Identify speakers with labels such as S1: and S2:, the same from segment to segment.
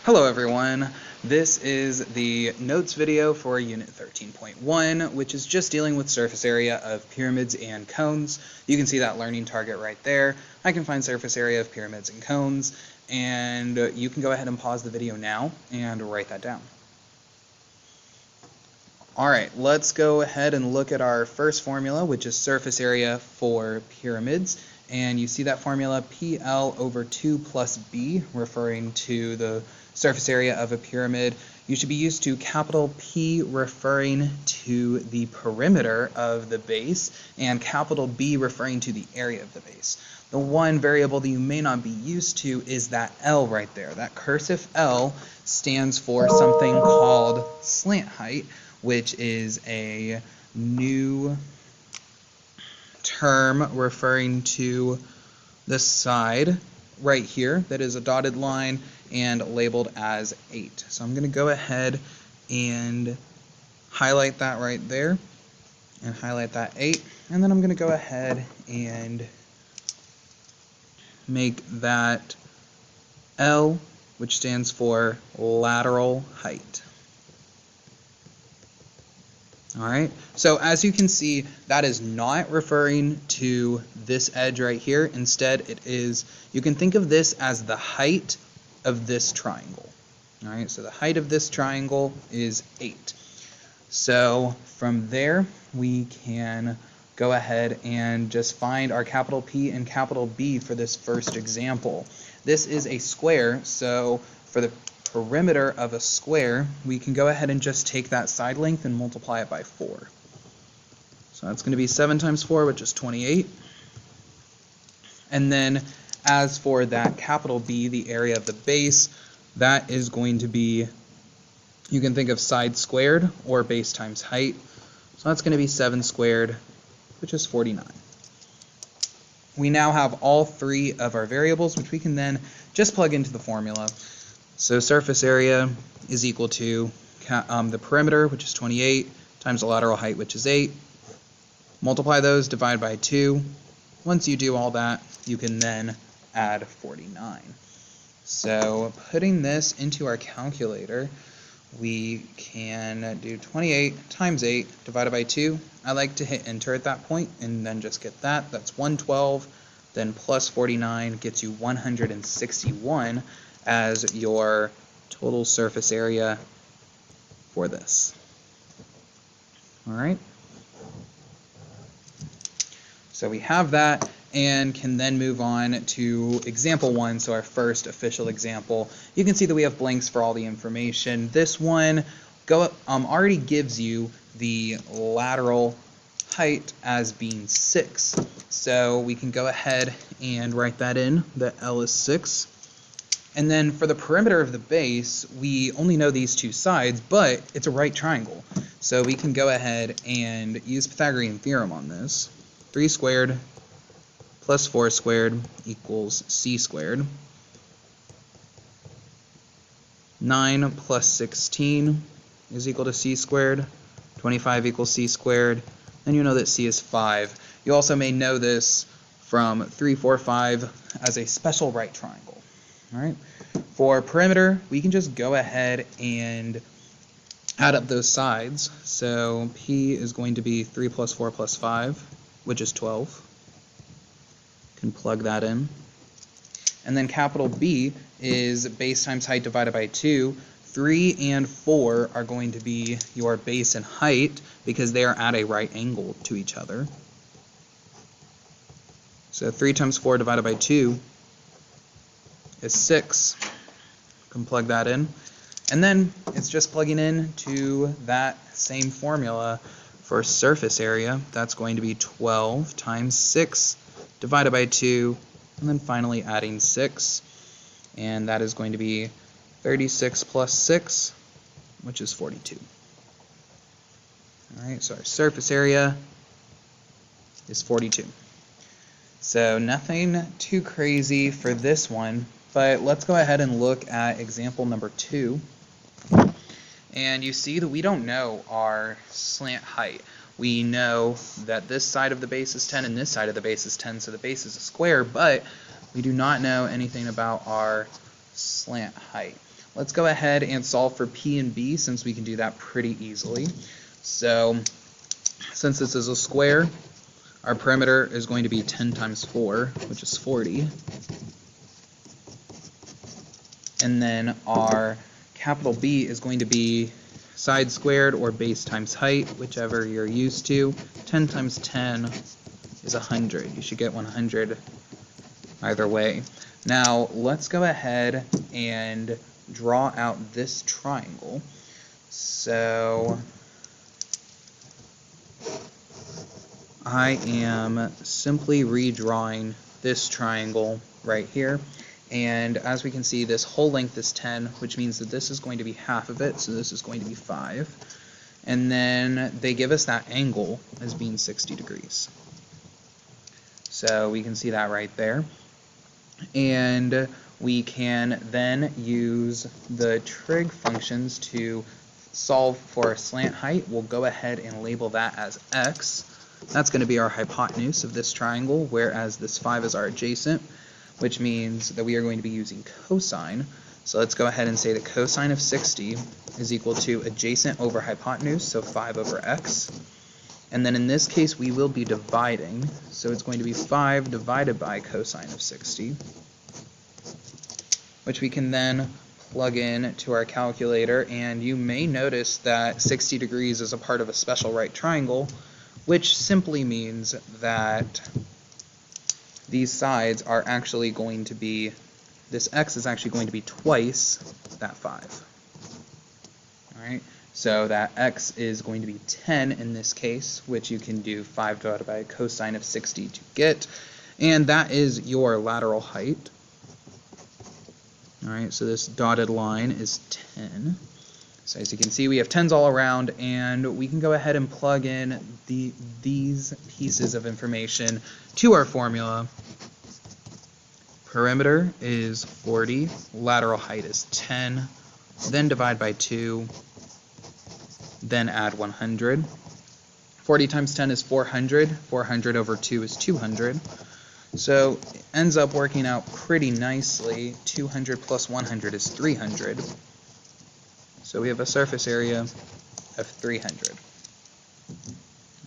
S1: Hello everyone, this is the notes video for Unit 13.1, which is just dealing with surface area of pyramids and cones. You can see that learning target right there. I can find surface area of pyramids and cones, and you can go ahead and pause the video now and write that down. Alright, let's go ahead and look at our first formula, which is surface area for pyramids. And you see that formula PL over 2 plus B, referring to the surface area of a pyramid. You should be used to capital P referring to the perimeter of the base, and capital B referring to the area of the base. The one variable that you may not be used to is that L right there. That cursive L stands for something called slant height, which is a new term referring to the side right here that is a dotted line and labeled as 8. So I'm going to go ahead and highlight that right there and highlight that 8, and then I'm going to go ahead and make that L, which stands for lateral height. Alright, so as you can see, that is not referring to this edge right here. Instead, it is, you can think of this as the height of this triangle. Alright, so the height of this triangle is 8. So from there, we can go ahead and just find our capital P and capital B for this first example. This is a square, so for the perimeter of a square, we can go ahead and just take that side length and multiply it by 4. So that's going to be 7 times 4, which is 28. And then as for that capital B, the area of the base, that is going to be, you can think of side squared or base times height. So that's going to be 7 squared, which is 49. We now have all three of our variables, which we can then just plug into the formula. So surface area is equal to the perimeter, which is 28, times the lateral height, which is 8. Multiply those, divide by 2. Once you do all that, you can then add 49. So putting this into our calculator, we can do 28 times 8 divided by 2. I like to hit enter at that point and then just get that. That's 112. Then plus 49 gets you 161 as your total surface area for this. Alright, so we have that and can then move on to example 1, so our first official example. You can see that we have blanks for all the information. This one already gives you the lateral height as being 6, so we can go ahead and write that in, that L is 6. And then for the perimeter of the base, we only know these two sides, but it's a right triangle. So we can go ahead and use Pythagorean theorem on this. 3 squared plus 4 squared equals c squared. 9 plus 16 is equal to c squared. 25 equals c squared. And you know that c is 5. You also may know this from 3, 4, 5 as a special right triangle. All right. For perimeter, we can just go ahead and add up those sides. So P is going to be 3 plus 4 plus 5, which is 12. Can plug that in. And then capital B is base times height divided by 2. 3 and 4 are going to be your base and height because they are at a right angle to each other. So 3 times 4 divided by 2 is 6. Can plug that in. And then it's just plugging in to that same formula for surface area. That's going to be 12 times 6 divided by 2, and then finally adding 6. And that is going to be 36 plus 6, which is 42. Alright, so our surface area is 42. So nothing too crazy for this one. But let's go ahead and look at example number 2. And you see that we don't know our slant height. We know that this side of the base is 10 and this side of the base is 10, so the base is a square, but we do not know anything about our slant height. Let's go ahead and solve for P and B since we can do that pretty easily. So since this is a square, our perimeter is going to be 10 times 4, which is 40. And then our capital B is going to be side squared or base times height, whichever you're used to. 10 times 10 is 100. You should get 100 either way. Now let's go ahead and draw out this triangle. So I am simply redrawing this triangle right here. And as we can see, this whole length is 10, which means that this is going to be half of it, so this is going to be 5. And then they give us that angle as being 60 degrees. So we can see that right there. And we can then use the trig functions to solve for a slant height. We'll go ahead and label that as x. That's going to be our hypotenuse of this triangle, whereas this 5 is our adjacent, which means that we are going to be using cosine. So let's go ahead and say that cosine of 60 is equal to adjacent over hypotenuse, so 5 over x. And then in this case, we will be dividing, so it's going to be 5 divided by cosine of 60, which we can then plug in to our calculator, and you may notice that 60 degrees is a part of a special right triangle, which simply means that these sides are actually going to be, this x is actually going to be twice that 5. Alright, so that x is going to be 10 in this case, which you can do 5 divided by cosine of 60 to get, and that is your lateral height. Alright, so this dotted line is 10. So as you can see, we have 10s all around, and we can go ahead and plug in these pieces of information to our formula. Perimeter is 40, lateral height is 10, then divide by 2, then add 100. 40 times 10 is 400, 400 over 2 is 200. So it ends up working out pretty nicely. 200 plus 100 is 300. So we have a surface area of 300.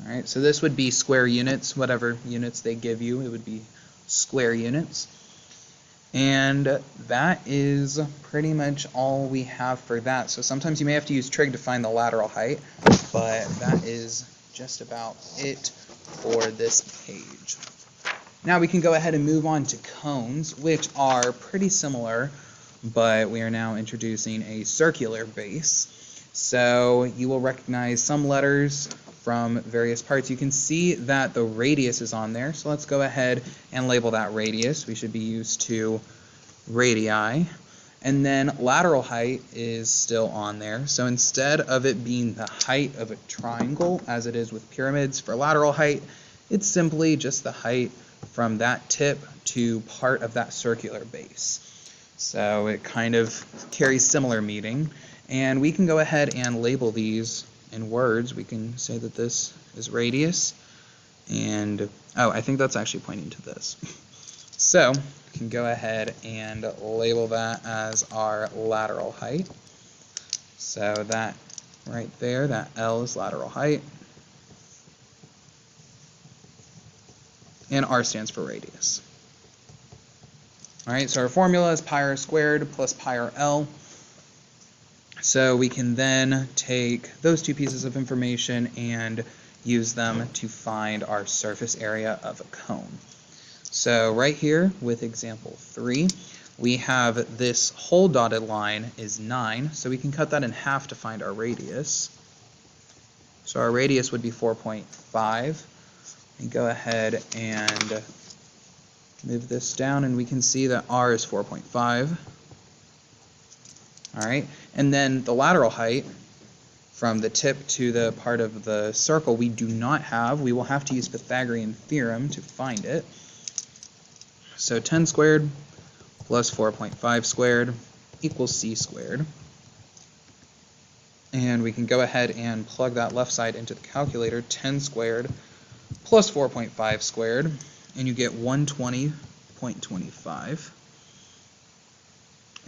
S1: Alright, so this would be square units, whatever units they give you, it would be square units. And that is pretty much all we have for that. So sometimes you may have to use trig to find the lateral height, but that is just about it for this page. Now we can go ahead and move on to cones, which are pretty similar, but we are now introducing a circular base. So you will recognize some letters from various parts. You can see that the radius is on there, so let's go ahead and label that radius. We should be used to radii. And then lateral height is still on there. So instead of it being the height of a triangle, as it is with pyramids for lateral height, it's simply just the height from that tip to part of that circular base. So it kind of carries similar meaning. And we can go ahead and label these in words. We can say that this is radius. And, oh, I think that's actually pointing to this. So we can go ahead and label that as our lateral height. So that right there, that L is lateral height. And R stands for radius. Alright, so our formula is pi r squared plus pi r L. So we can then take those two pieces of information and use them to find our surface area of a cone. So right here with example 3, we have this whole dotted line is 9, so we can cut that in half to find our radius. So our radius would be 4.5. And go ahead and move this down, and we can see that R is 4.5. Alright, and then the lateral height from the tip to the part of the circle we do not have. We will have to use Pythagorean theorem to find it. So 10 squared plus 4.5 squared equals c squared. And we can go ahead and plug that left side into the calculator. 10 squared plus 4.5 squared, and you get 120.25.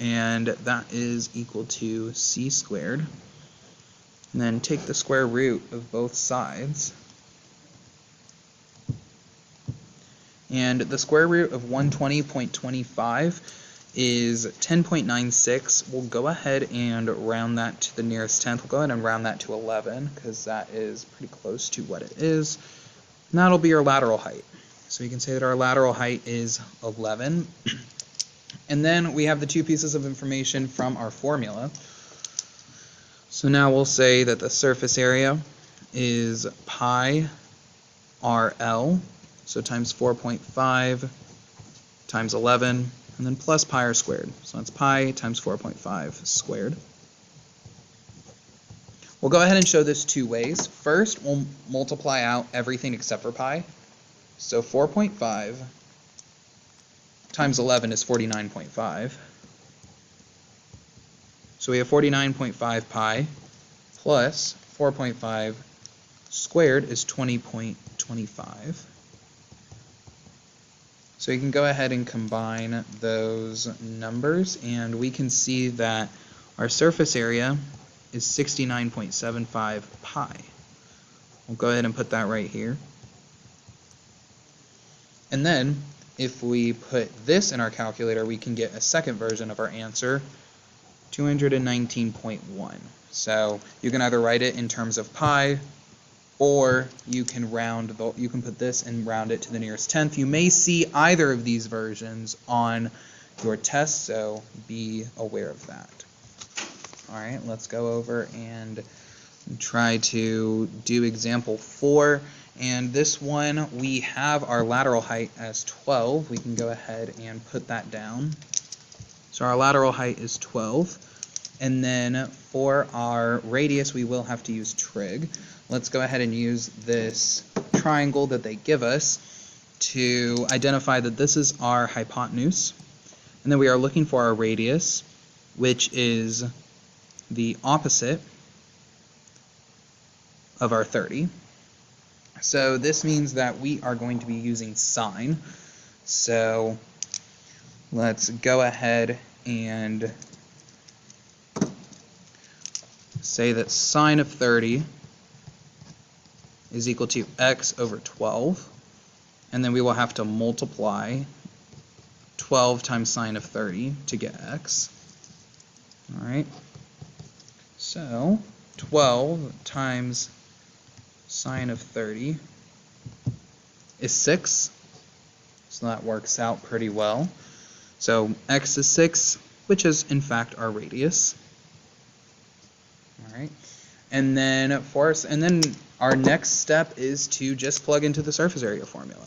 S1: and that is equal to c squared. And then take the square root of both sides. And the square root of 120.25 is 10.96. We'll go ahead and round that to the nearest tenth. We'll go ahead and round that to 11 because that is pretty close to what it is. And that'll be our lateral height. So you can say that our lateral height is 11. And then we have the two pieces of information from our formula. So now we'll say that the surface area is pi RL, so times 4.5 times 11, and then plus pi r squared. So that's pi times 4.5 squared. We'll go ahead and show this two ways. First, we'll multiply out everything except for pi. So 4.5 times 11 is 49.5. So we have 49.5 pi plus 4.5 squared is 20.25. So you can go ahead and combine those numbers, and we can see that our surface area is 69.75 pi. We'll go ahead and put that right here. And then, if we put this in our calculator, we can get a second version of our answer, 219.1. So you can either write it in terms of pi, or you can put this and round it to the nearest tenth. You may see either of these versions on your test, so be aware of that. All right, let's go over and try to do example 4. And this one, we have our lateral height as 12. We can go ahead and put that down. So our lateral height is 12. And then for our radius, we will have to use trig. Let's go ahead and use this triangle that they give us to identify that this is our hypotenuse. And then we are looking for our radius, which is the opposite of our 30. So this means that we are going to be using sine. So let's go ahead and say that sine of 30 is equal to x over 12, and then we will have to multiply 12 times sine of 30 to get x. All right, so 12 times sine of 30 is 6, so that works out pretty well. So x is 6, which is in fact our radius. All right, and then our next step is to just plug into the surface area formula.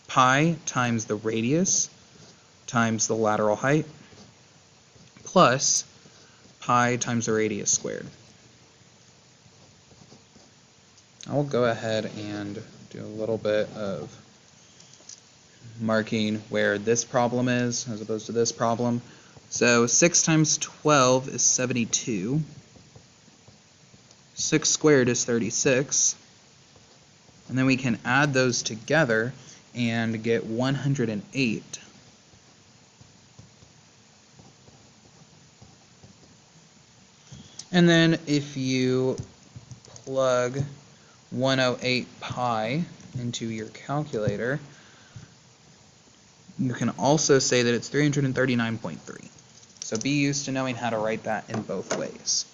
S1: Pi times the radius times the lateral height plus pi times the radius squared. I will go ahead and do a little bit of marking where this problem is as opposed to this problem. So 6 times 12 is 72. 6 squared is 36. And then we can add those together and get 108. And then if you plug 108 pi into your calculator, you can also say that it's 339.3. So be used to knowing how to write that in both ways.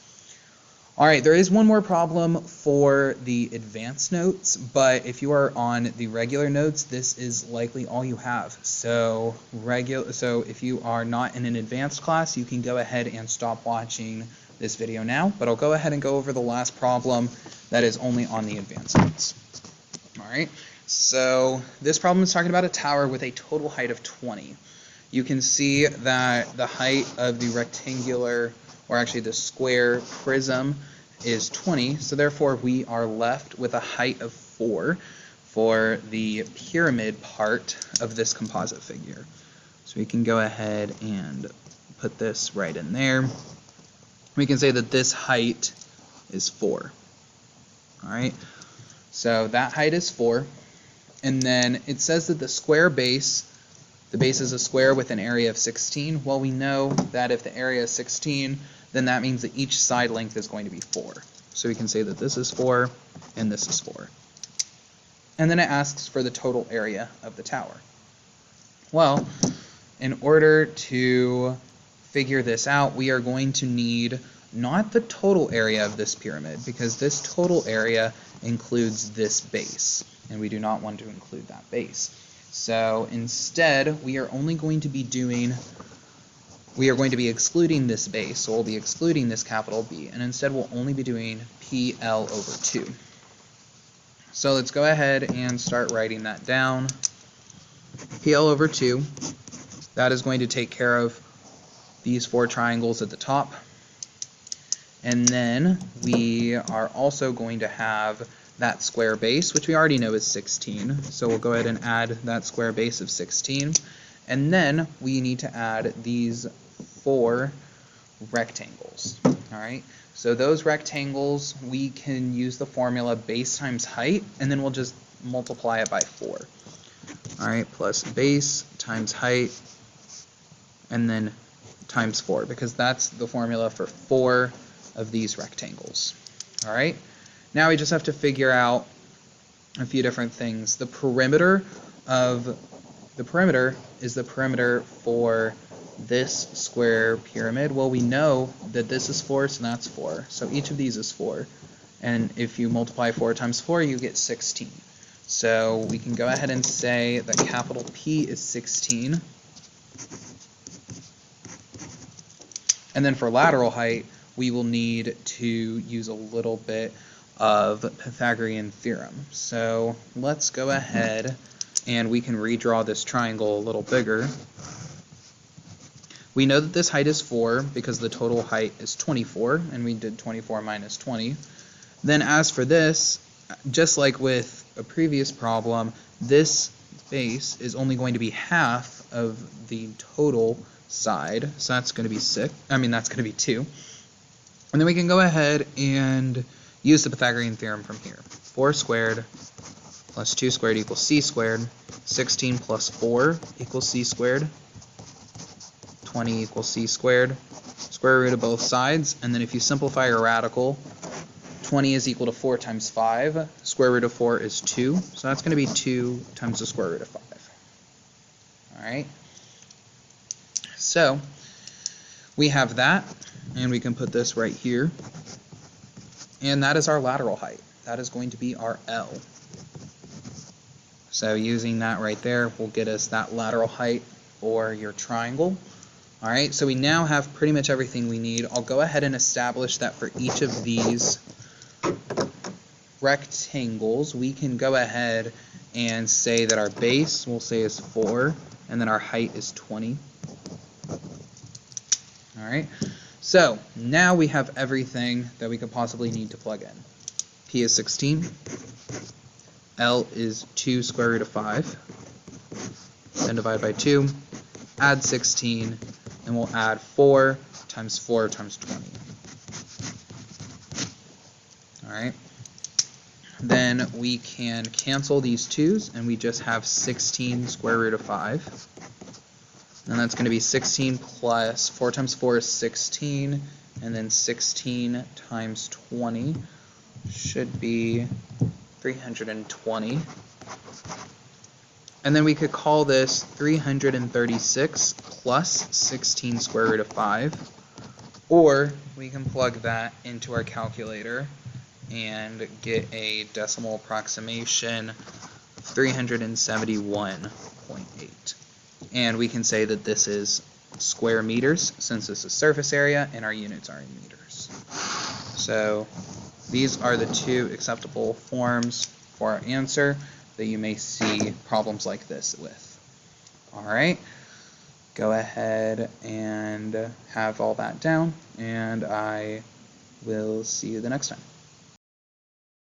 S1: All right, there is one more problem for the advanced notes, but if you are on the regular notes, this is likely all you have. So if you are not in an advanced class, you can go ahead and stop watching this video now, but I'll go ahead and go over the last problem that is only on the advanced notes. All right, so this problem is talking about a tower with a total height of 20. You can see that the height of the rectangular, or actually the square prism, is 20, so therefore we are left with a height of 4 for the pyramid part of this composite figure. So we can go ahead and put this right in there. We can say that this height is 4. All right, so that height is 4, and then it says that the square base The base is a square with an area of 16. Well, we know that if the area is 16, then that means that each side length is going to be 4. So we can say that this is 4 and this is 4. And then it asks for the total area of the tower. Well, in order to figure this out, we are going to need not the total area of this pyramid, because this total area includes this base, and we do not want to include that base. So instead, we are going to be excluding this base, so we'll be excluding this capital B, and instead we'll only be doing PL over 2. So let's go ahead and start writing that down. PL over 2, that is going to take care of these 4 triangles at the top. And then we are also going to have that square base, which we already know is 16. So we'll go ahead and add that square base of 16. And then we need to add these 4 rectangles. All right. So those rectangles, we can use the formula base times height, and then we'll just multiply it by 4. All right, plus base times height, and then times 4, because that's the formula for 4 of these rectangles. All right, now we just have to figure out a few different things. The perimeter is the perimeter for this square pyramid. Well, we know that this is 4, so that's 4. So each of these is 4. And if you multiply 4 times 4, you get 16. So we can go ahead and say that capital P is 16. And then for lateral height, we will need to use a little bit of Pythagorean theorem. So let's go ahead and we can redraw this triangle a little bigger. We know that this height is 4 because the total height is 24, and we did 24 minus 20. Then as for this, just like with a previous problem, this base is only going to be half of the total side, so that's going to be 2. And then we can go ahead and use the Pythagorean theorem from here. 4 squared plus 2 squared equals c squared. 16 plus 4 equals c squared. 20 equals c squared. Square root of both sides, and then if you simplify your radical, 20 is equal to 4 times 5. Square root of 4 is 2, so that's going to be 2 times the square root of 5. All right. So we have that, and we can put this right here, and that is our lateral height. That is going to be our L. So using that right there will get us that lateral height for your triangle. All right, so we now have pretty much everything we need. I'll go ahead and establish that for each of these rectangles, we can go ahead and say that our base, we'll say, is 4, and then our height is 20. All right, so now we have everything that we could possibly need to plug in. P is 16. L is 2 square root of 5. Then divide by 2. Add 16. And we'll add 4 times 4 times 20. All right. Then we can cancel these 2's, and we just have 16 square root of 5. And that's going to be 16 plus 4 times 4 is 16, and then 16 times 20 should be 320. And then we could call this 336 plus 16 square root of 5, or we can plug that into our calculator and get a decimal approximation of 371.8. And we can say that this is square meters, since this is surface area and our units are in meters. So these are the 2 acceptable forms for our answer that you may see problems like this with. All right, go ahead and have all that down, and I will see you the next time.